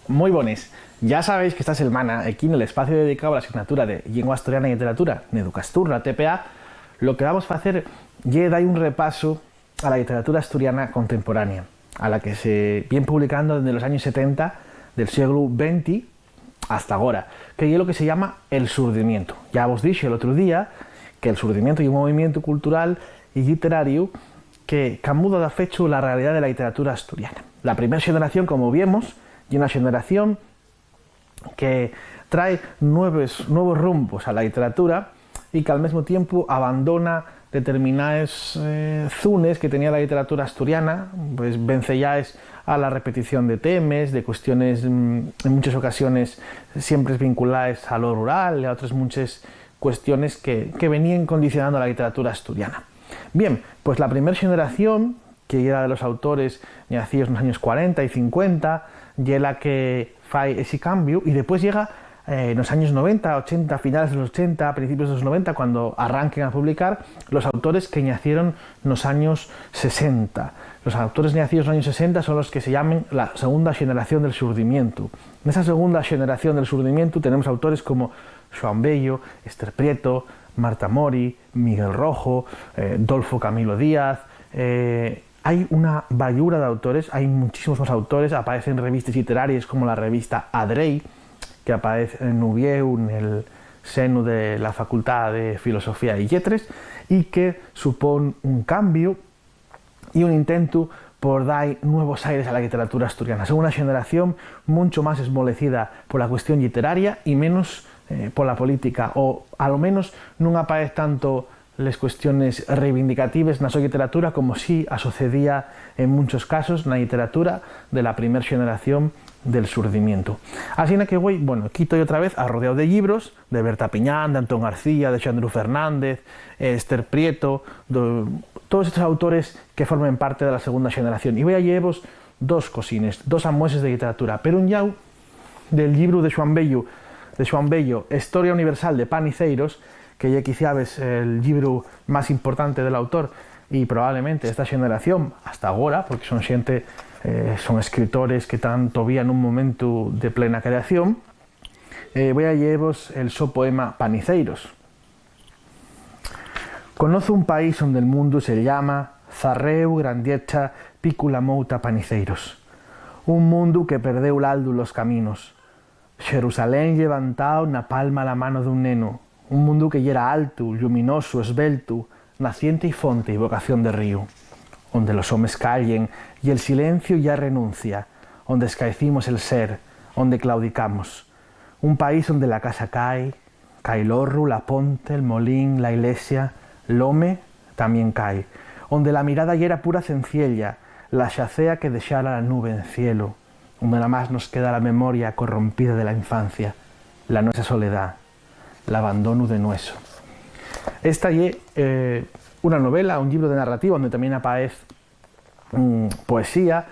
Muy buenas. Ya sabéis que esta semana, aquí en el espacio dedicado a la asignatura de Llengua Asturiana y Literatura en Educastur, la TPA, lo que vamos a hacer es dar un repaso a la literatura asturiana contemporánea, a la que se viene publicando desde los años 70 del siglo XX hasta ahora, que es lo que se llama el surdimiento. Ya os dije el otro día que el surdimiento es un movimiento cultural y literario que muda de fecho la realidad de la literatura asturiana. La primera generación, como vimos, y una generación que trae nuevos rumbos a la literatura y que al mismo tiempo abandona determinadas zonas que tenía la literatura asturiana, pues vencellaes a la repetición de temas, de cuestiones en muchas ocasiones siempre vinculadas a lo rural y a otras muchas cuestiones que venían condicionando la literatura asturiana. Bien, pues la primera generación, que era de los autores nacidos en los años 40 y 50, y la que fae ese cambio, y después llega en los años 90, 80, finales de los 80, principios de los 90, cuando arranquen a publicar los autores que nacieron en los años 60. Los autores nacidos en los años 60 son los que se llaman la segunda generación del surdimiento. En esa segunda generación del surdimiento tenemos autores como Xoán Bello, Ester Prieto, Marta Mori, Miguel Rojo, Dolfo Camilo Díaz. Hay una bayura de autores, hay muchísimos más autores, aparecen revistas literarias como la revista Adrei, que aparece en Nubieu, en el seno de la Facultad de Filosofía y Lletres, y que supone un cambio y un intento por dar nuevos aires a la literatura asturiana. Son una generación mucho más esmolecida por la cuestión literaria y menos por la política, o a lo menos no aparece tanto las cuestiones reivindicativas en la literatura como sí sucedía en muchos casos en la literatura de la primera generación del surdimiento. Así que voy, aquí estoy otra vez rodeado de libros de Berta Piñán, de Antón García, de Xandru Fernández, Ester Prieto, todos estos autores que forman parte de la segunda generación. Y voy a llevaros dos cosines, dos amueses de literatura, pero un llau del libro de Xoán Bello, Historia Universal de Paniceiros, que ya quizás es el libro más importante del autor y probablemente de esta generación hasta ahora, porque son son escritores que están todavía en un momento de plena creación. Voy a llevaros el poema Paniceiros. Conozo un país donde el mundo se llama Zarreu, Grandiecha, Pícula Mouta, Paniceiros. Un mundo que perdeu l'aldu los caminos. Jerusalén levantado na palma la mano de un neno. Un mundo que era alto, luminoso, esbelto, naciente y fonte y vocación de río, donde los hombres callen y el silencio ya renuncia, donde escaecimos el ser, donde claudicamos. Un país donde la casa cae el horro, la ponte, el molín, la iglesia, l'home también cae, donde la mirada ya era pura cenciella, la xacea que dejara la nube en cielo, donde nada más nos queda la memoria corrompida de la infancia, la nuestra soledad, el abandono de nuestro. Esta es una novela, un libro de narrativa donde también aparece poesía,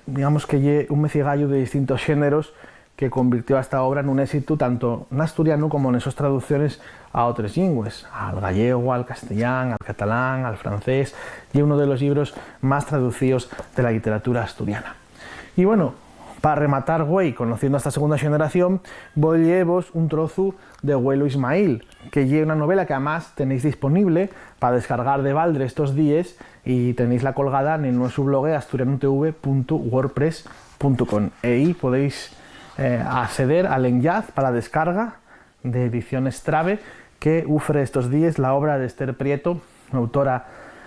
digamos que es un mecigallo de distintos géneros que convirtió a esta obra en un éxito tanto en asturiano como en sus traducciones a otras lenguas, al gallego, al castellano, al catalán, al francés, y es uno de los libros más traducidos de la literatura asturiana. Y para rematar, conociendo a esta segunda generación, voy a llevaros un trozo de Güelo Ismail, que es una novela que además tenéis disponible para descargar de balde estos días y tenéis la colgada en nuestro blog asturianotv.wordpress.com. Ahí podéis acceder al enlace para la descarga de Ediciones Trave que ofrece estos días la obra de Ester Prieto, autora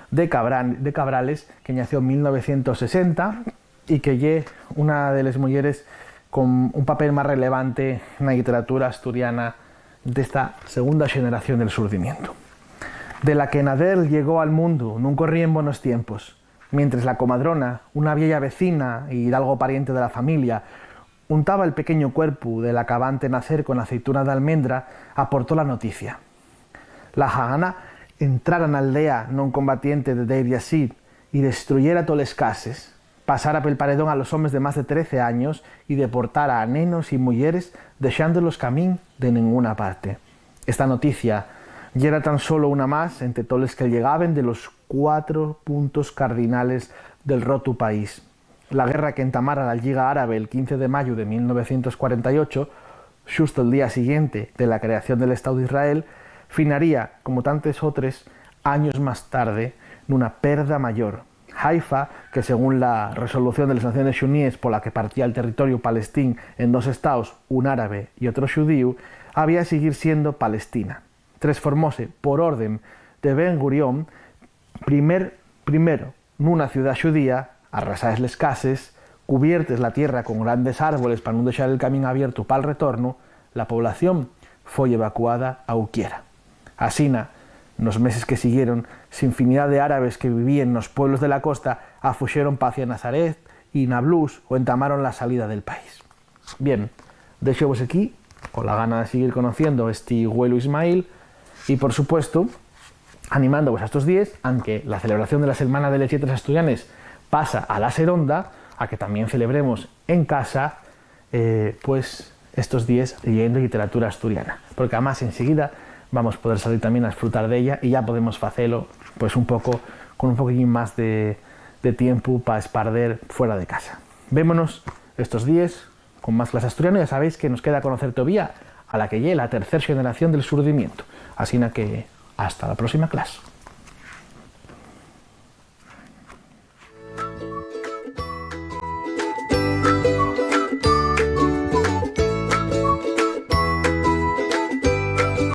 de Cabrales, que nació en 1960 y que es una de las mujeres con un papel más relevante en la literatura asturiana de esta segunda generación del surdimiento. De la que Nader llegó al mundo, no corría en buenos tiempos, mientras la comadrona, una vieja vecina y algo pariente de la familia, untaba el pequeño cuerpo del acabante nacer con aceituna de almendra, aportó la noticia. La jagana entrara en la aldea non combatiente de Deir Yassid y destruyera todas las casas, pasara pel paredón a los hombres de más de 13 años y deportara a nenos y mujeres dejándolos camín de ninguna parte. Esta noticia ya era tan solo una más entre todos los que llegaban de los 4 puntos cardinales del roto país. la guerra que entamara la Lliga Árabe el 15 de mayo de 1948, justo el día siguiente de la creación del Estado de Israel, finaría, como tantos otros, años más tarde, una perda mayor. Haifa, que según la resolución de las Naciones Unidas por la que partía el territorio palestino en dos estados, un árabe y otro judío, había de seguir siendo Palestina. Transformóse, por orden de Ben Gurión, primero nuna ciudad judía, arrasadas les cases, cubiertes la tierra con grandes árboles para no dejar el camino abierto para el retorno, la población fue evacuada a Uquiera. Asina, nos meses que siguieron, infinidad de árabes que vivían en los pueblos de la costa afuxeron hacia Nazaret y Nablus o entamaron la salida del país. Bien, deixo aquí, con la gana de seguir conociendo este Güelo Ismail y por supuesto, animándoos a estos días, aunque la celebración de la Semana de las Letras Asturianes pasa a la Seronda, a que también celebremos en casa, pues estos días leyendo literatura asturiana, porque además enseguida vamos a poder salir también a disfrutar de ella y ya podemos hacerlo pues un poco con un poquillo más de tiempo para esparder fuera de casa. Vémonos estos días con más clase asturiana. Ya sabéis que nos queda conocer todavía a la que llegue la tercera generación del surdimiento. Así que hasta la próxima clase.